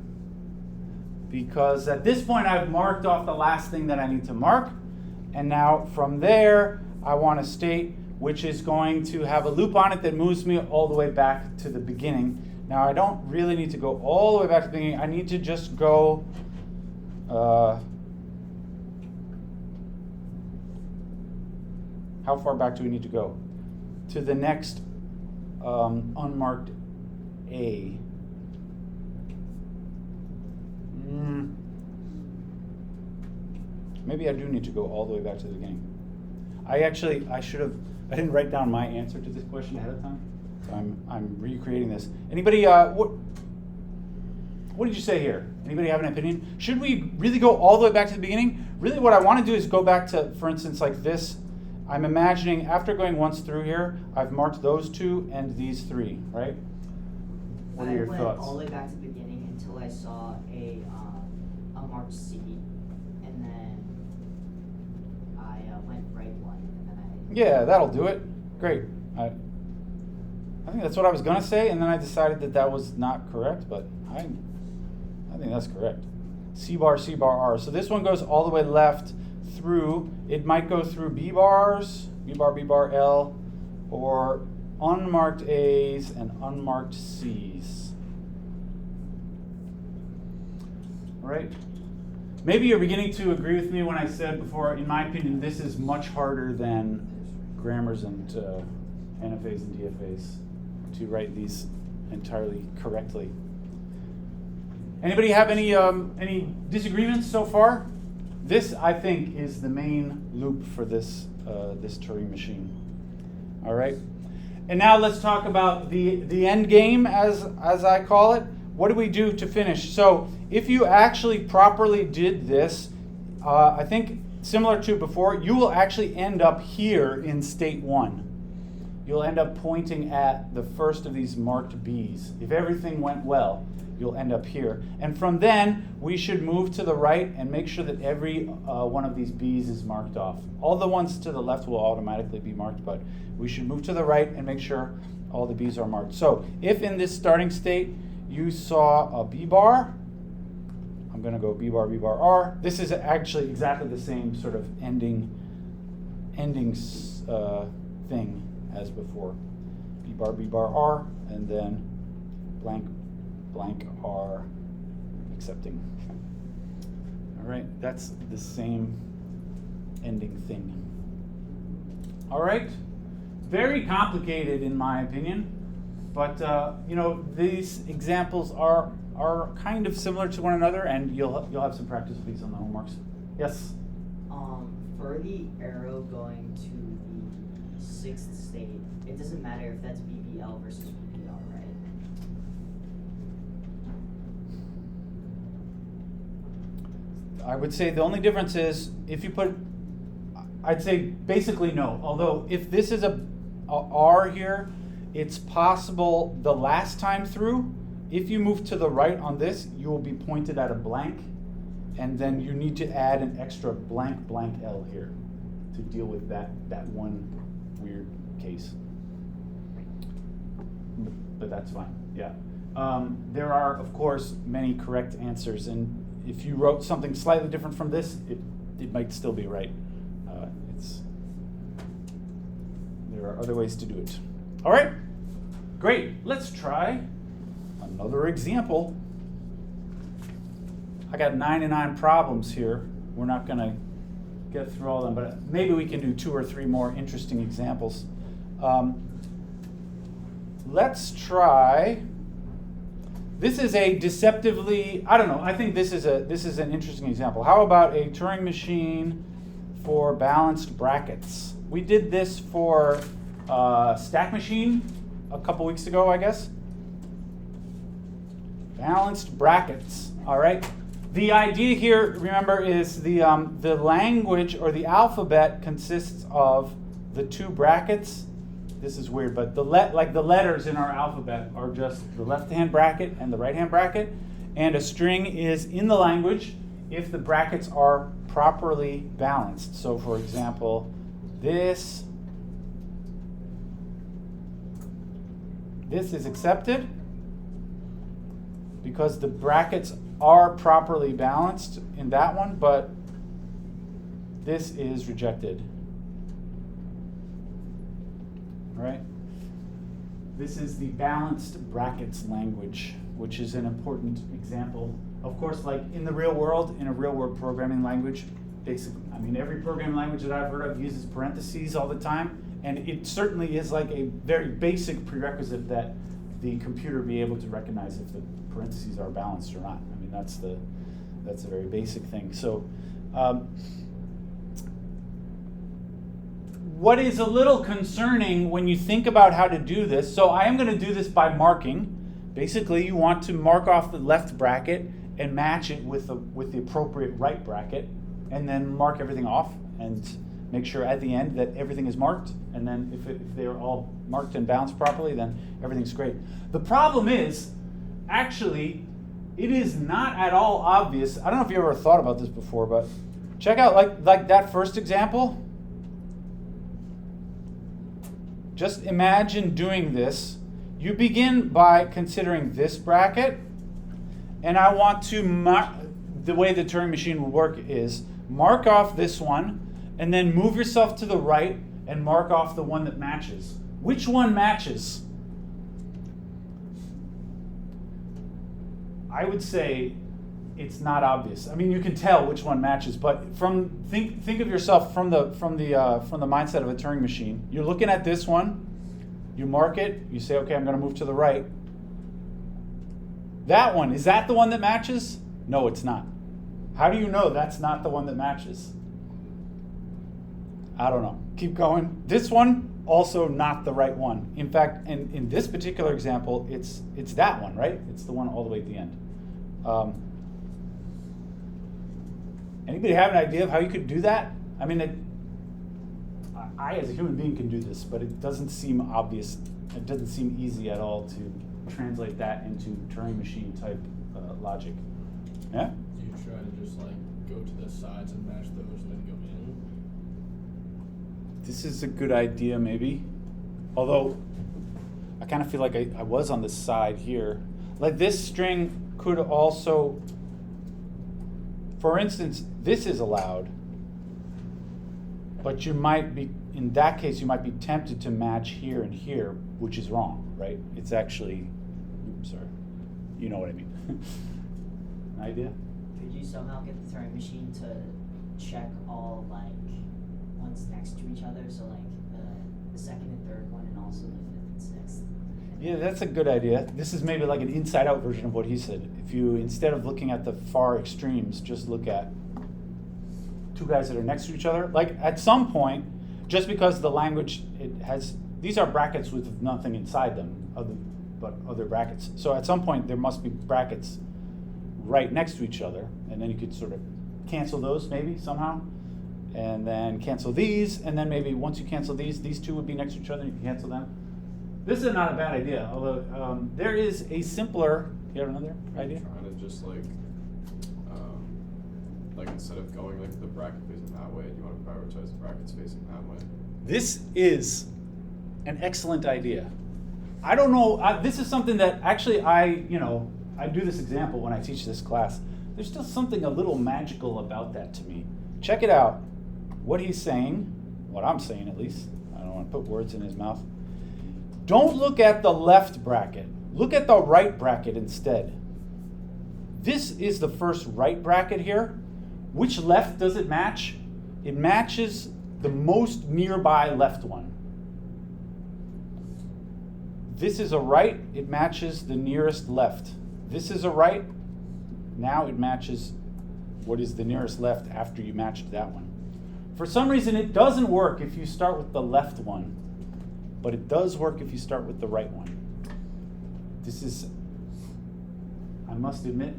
because at this point I've marked off the last thing that I need to mark. And now from there, I want a state which is going to have a loop on it that moves me all the way back to the beginning. Now I don't really need to go all the way back to the beginning. I need to just go how far back do we need to go? To the next unmarked A. Maybe I do need to go all the way back to the beginning. I didn't write down my answer to this question ahead of time, so I'm recreating this. Anybody, what did you say here? Anybody have an opinion? Should we really go all the way back to the beginning? Really what I want to do is go back to, for instance, like this. I'm imagining after going once through here, I've marked those 2 and these 3, right? What are your thoughts? I went all the way back to the beginning until I saw a marked C, and then I went right 1, and then I... Yeah, that'll do it. Great. I think that's what I was going to say, and then I decided that was not correct, but I think that's correct. C bar, R. So this one goes all the way left through. It might go through B bars, B bar, L, or unmarked A's and unmarked C's. All right. Maybe you're beginning to agree with me when I said before, in my opinion, this is much harder than grammars and NFAs and DFAs to write these entirely correctly. Anybody have any disagreements so far? This, I think, is the main loop for this this Turing machine. All right. And now let's talk about the end game, as I call it. What do we do to finish? So if you actually properly did this, I think similar to before, you will actually end up here in state 1. You'll end up pointing at the first of these marked B's. If everything went well, you'll end up here. And from then, we should move to the right and make sure that every one of these B's is marked off. All the ones to the left will automatically be marked, but we should move to the right and make sure all the B's are marked. So if in this starting state, you saw a B bar, I'm going to go B bar, R. This is actually exactly the same sort of ending thing as before. B bar, R, and then blank R, accepting. All right, that's the same ending thing. All right, very complicated in my opinion, but these examples are kind of similar to one another, and you'll have some practice with these on the homeworks. Yes. For the arrow going to the 6th state, it doesn't matter if that's BBL versus BBL, right? I would say the only difference is if you put, I'd say basically no. Although if this is a R here, it's possible the last time through, if you move to the right on this, you will be pointed at a blank, and then you need to add an extra blank L here to deal with that one weird case. But that's fine, yeah. There are, of course, many correct answers, and if you wrote something slightly different from this, it might still be right. There are other ways to do it. All right, great. Let's try another example. I got 99 problems here. We're not going to get through all of them, but maybe we can do 2 or 3 more interesting examples. Let's try. This is a deceptively, I don't know, I think this is an interesting example. How about a Turing machine for balanced brackets? We did this for Stack Machine a couple weeks ago, I guess. Balanced brackets, all right? The idea here, remember, is the language or the alphabet consists of the 2 brackets. This is weird, but the letters in our alphabet are just the left-hand bracket and the right-hand bracket, and a string is in the language if the brackets are properly balanced. So, for example, this is accepted because the brackets are properly balanced in that one, but this is rejected. All right? This is the balanced brackets language, which is an important example. Of course, like in the real world, in a real world programming language, basically, I mean, every programming language that I've heard of uses parentheses all the time, and it certainly is like a very basic prerequisite that the computer be able to recognize if the parentheses are balanced or not. I mean, that's a very basic thing. So, what is a little concerning when you think about how to do this, so I am going to do this by marking. Basically, you want to mark off the left bracket and match it with the appropriate right bracket, and then mark everything off and make sure at the end that everything is marked, and then if they're all marked and balanced properly, then everything's great. The problem is, actually, it is not at all obvious. I don't know if you ever thought about this before, but check out like that first example. Just imagine doing this. You begin by considering this bracket, and I want to the way the Turing machine will work is mark off this one, and then move yourself to the right and mark off the one that matches. Which one matches? I would say it's not obvious. I mean, you can tell which one matches, but think of yourself from the mindset of a Turing machine. You're looking at this one, you mark it, you say, okay, I'm going to move to the right. That one, is that the one that matches? No, it's not. How do you know that's not the one that matches? I don't know. Keep going. This one, also not the right one. In fact, in this particular example, it's that one, right? It's the one all the way at the end. Anybody have an idea of how you could do that? I mean, I as a human being can do this, but it doesn't seem obvious. It doesn't seem easy at all to translate that into Turing machine type logic. Yeah? Do you try to just like go to the sides and match those and then go in? This is a good idea, maybe. Although, I kind of feel like I was on the side here. Like this string could also, for instance, this is allowed, but you might be, in that case, you might be tempted to match here and here, which is wrong, right? It's actually, oops, sorry. You know what I mean. An idea? Could you somehow get the Turing machine to check all like ones next to each other, so like the second and third one, and also the fifth and sixth? Yeah, that's a good idea. This is maybe like an inside-out version of what he said. If you, instead of looking at the far extremes, just look at 2 guys that are next to each other. Like at some point, just because the language, it has, these are brackets with nothing inside them, but other brackets. So at some point, there must be brackets right next to each other, and then you could sort of cancel those maybe somehow, and then cancel these, and then maybe once you cancel these 2 would be next to each other, and you can cancel them. This is not a bad idea, although there is a simpler, you have another idea? Trying to just like instead of going like the bracket facing that way, you want to prioritize the brackets facing that way. This is an excellent idea. I don't know, this is something that actually I do this example when I teach this class. There's still something a little magical about that to me. Check it out. What he's saying, what I'm saying at least, I don't want to put words in his mouth. Don't look at the left bracket. Look at the right bracket instead. This is the first right bracket here. Which left does it match? it matches the most nearby left one. This is a right, it matches the nearest left. This is a right, now it matches what is the nearest left after you matched that one. For some reason, it doesn't work if you start with the left one, but it does work if you start with the right one. This is, I must admit,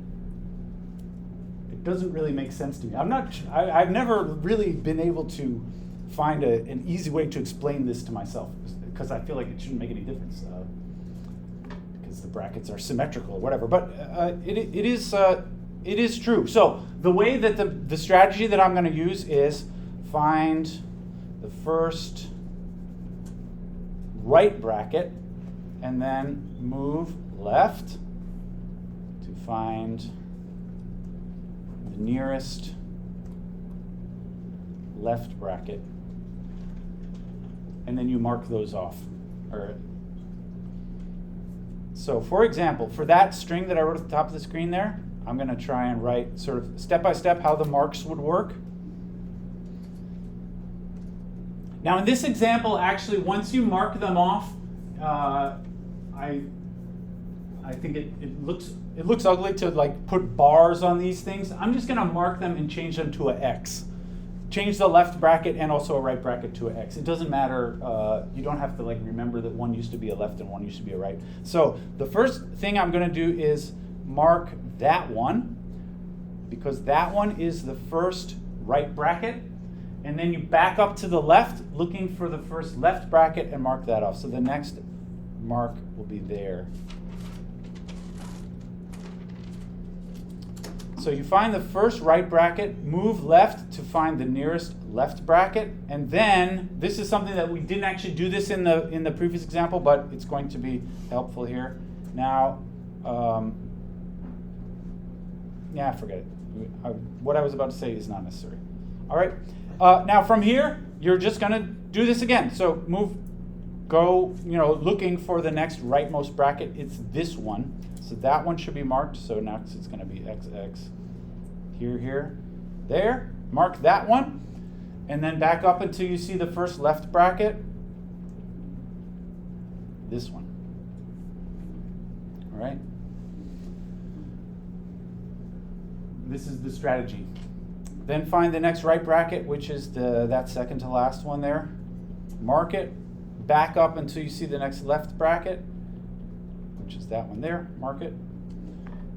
it doesn't really make sense to me. I've never really been able to find an easy way to explain this to myself, because I feel like it shouldn't make any difference, because the brackets are symmetrical or whatever. But it is true. So the way that the strategy that I'm going to use is find the first right bracket and then move left to find the nearest left bracket, and then you mark those off. So for example, for that string that I wrote at the top of the screen there, I'm going to try and write sort of step by step how the marks would work. Now in this example, actually, once you mark them off, I think it looks ugly to like put bars on these things. I'm just going to mark them and change them to an X. Change the left bracket and also a right bracket to an X. It doesn't matter. You don't have to like remember that one used to be a left and one used to be a right. So the first thing I'm going to do is mark that one, because that one is the first right bracket. And then you back up to the left, looking for the first left bracket, and mark that off. So the next mark will be there. So you find the first right bracket, move left to find the nearest left bracket, and then this is something that we didn't actually do this in the previous example, but it's going to be helpful here. Now, yeah, forget it. What I was about to say is not necessary. All right. Now from here, you're just going to do this again. So go, looking for the next rightmost bracket. It's this one. So that one should be marked. So next it's going to be XX. Here, there. Mark that one. And then back up until you see the first left bracket. This one. All right. This is the strategy. Then find the next right bracket, which is that second to last one there. Mark it. Back up until you see the next left bracket, which is that one there. Mark it.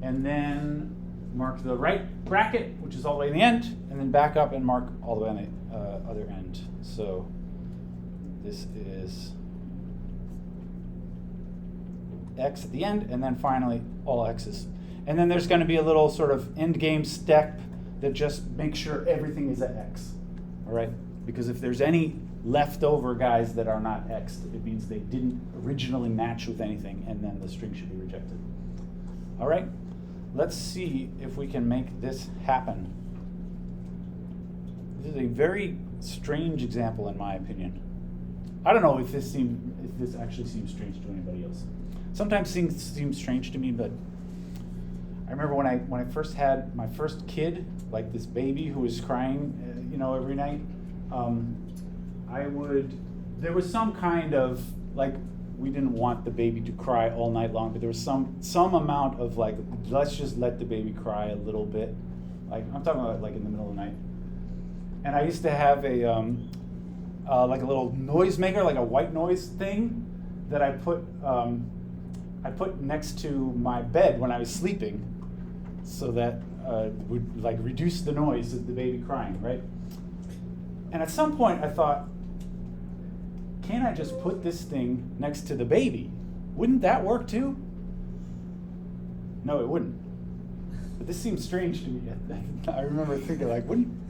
And then mark the right bracket, which is all the way in the end. And then back up and mark all the way on the other end. So this is X at the end, and then finally all X's. And then there's going to be a little sort of end game step that just makes sure everything is at X. All right? Because if there's any leftover guys that are not X'd, it means they didn't originally match with anything, and then the string should be rejected. All right? Let's see if we can make this happen. This is a very strange example, in my opinion. I don't know if this actually seems strange to anybody else. Sometimes things seem strange to me, but I remember when I first had my first kid, like this baby who was crying, every night. There was some kind of, like, we didn't want the baby to cry all night long, but there was some amount of like, let's just let the baby cry a little bit. Like, I'm talking about like in the middle of the night. And I used to have like a little noise maker, like a white noise thing that I put next to my bed when I was sleeping, so that would like reduce the noise of the baby crying, right? And at some point I thought, can't I just put this thing next to the baby? Wouldn't that work too? No, it wouldn't. But this seems strange to me. I remember thinking like,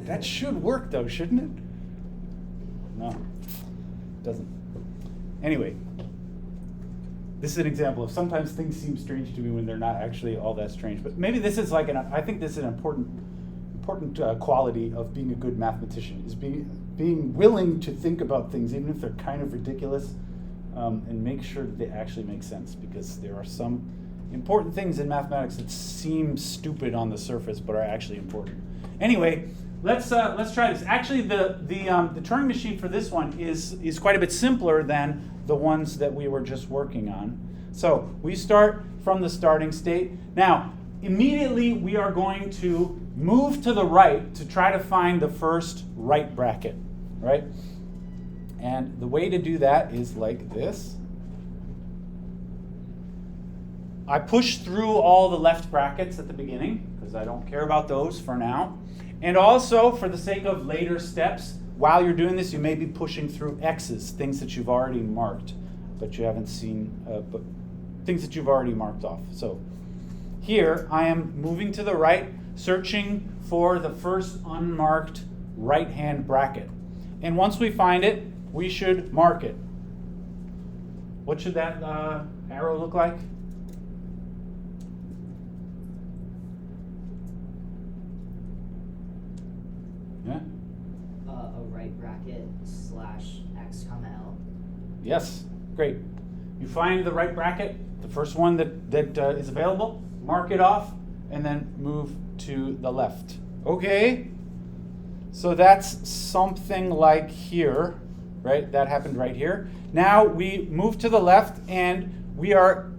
that should work though, shouldn't it? No, it doesn't. Anyway, this is an example of sometimes things seem strange to me when they're not actually all that strange. But maybe this is like I think this is an important quality of being a good mathematician, is being willing to think about things even if they're kind of ridiculous, and make sure that they actually make sense, because there are some important things in mathematics that seem stupid on the surface but are actually important. Anyway, let's try this. Actually, the Turing machine for this one is quite a bit simpler than the ones that we were just working on. So we start from the starting state. Now, immediately we are going to move to the right to try to find the first right bracket, right? And the way to do that is like this. I push through all the left brackets at the beginning because I don't care about those for now. And also, for the sake of later steps, while you're doing this, you may be pushing through X's, things that you've already marked, but you haven't seen, but things that you've already marked off. So here, I am moving to the right, searching for the first unmarked right-hand bracket. And once we find it, we should mark it. What should that arrow look like? Yeah? A right bracket / X, L. Yes, great. You find the right bracket, the first one that is available, mark it off, and then move to the left. Okay, so that's something like here, right? That happened right here. Now we move to the left, and we are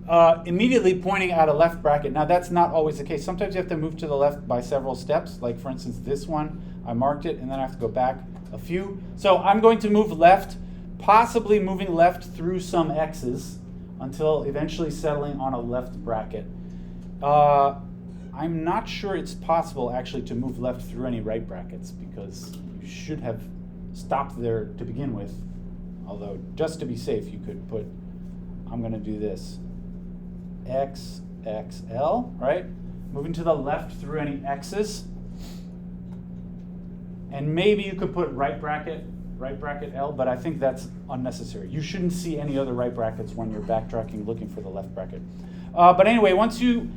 immediately pointing at a left bracket. Now that's not always the case. Sometimes you have to move to the left by several steps. Like for instance, this one, I marked it, and then I have to go back a few. So I'm going to move left, possibly moving left through some X's until eventually settling on a left bracket. I'm not sure it's possible actually to move left through any right brackets because you should have stopped there to begin with. Although just to be safe, you could put, I'm going to do this, XXL, right? Moving to the left through any X's. And maybe you could put right bracket L, but I think that's unnecessary. You shouldn't see any other right brackets when you're backtracking looking for the left bracket. But anyway, once you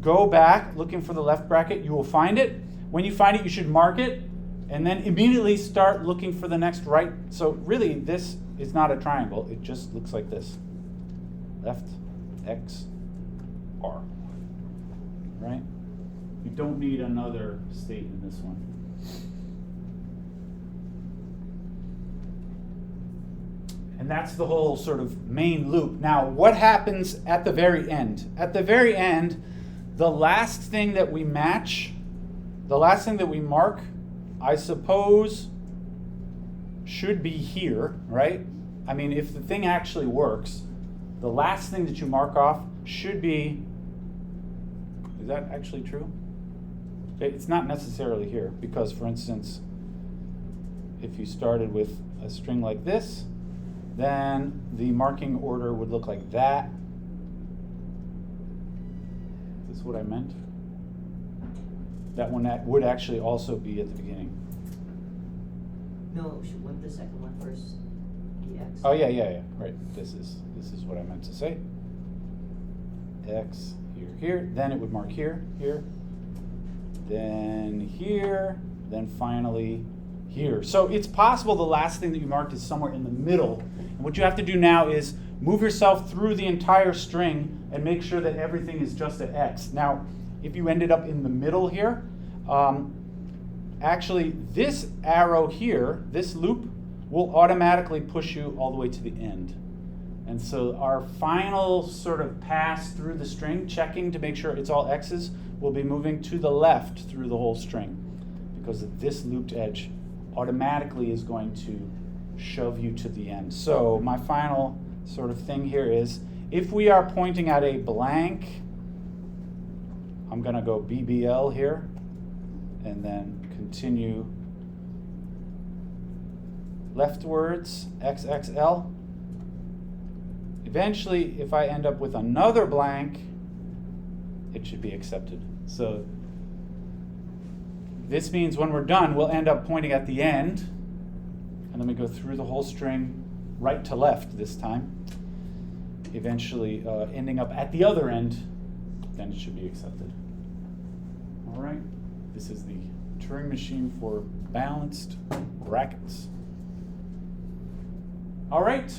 go back looking for the left bracket, you will find it. When you find it, you should mark it, and then immediately start looking for the next right. So really, this is not a triangle. It just looks like this. Left, X, R, right? You don't need another state in this one. And that's the whole sort of main loop. Now, what happens at the very end? At the very end, the last thing that we match, the last thing that we mark, I suppose, should be here, right? I mean, if the thing actually works, the last thing that you mark off should be, is that actually true? It's not necessarily here, because for instance, if you started with a string like this, then the marking order would look like that. Is this what I meant? That one would actually also be at the beginning. No, wouldn't the second one first be X? Oh yeah, right. This is what I meant to say. X here, then it would mark here, then here, then finally here. So it's possible the last thing that you marked is somewhere in the middle. And what you have to do now is move yourself through the entire string and make sure that everything is just at X. Now, if you ended up in the middle here, actually this arrow here, this loop, will automatically push you all the way to the end. And so our final sort of pass through the string, checking to make sure it's all X's, will be moving to the left through the whole string, because this looped edge automatically is going to shove you to the end. So my final sort of thing here is, if we are pointing at a blank, I'm going to go BBL here, and then continue leftwards, XXL. Eventually, if I end up with another blank, it should be accepted. So this means when we're done, we'll end up pointing at the end, and then we go through the whole string right to left this time, eventually ending up at the other end, then it should be accepted. All right, this is the Turing machine for balanced brackets. All right.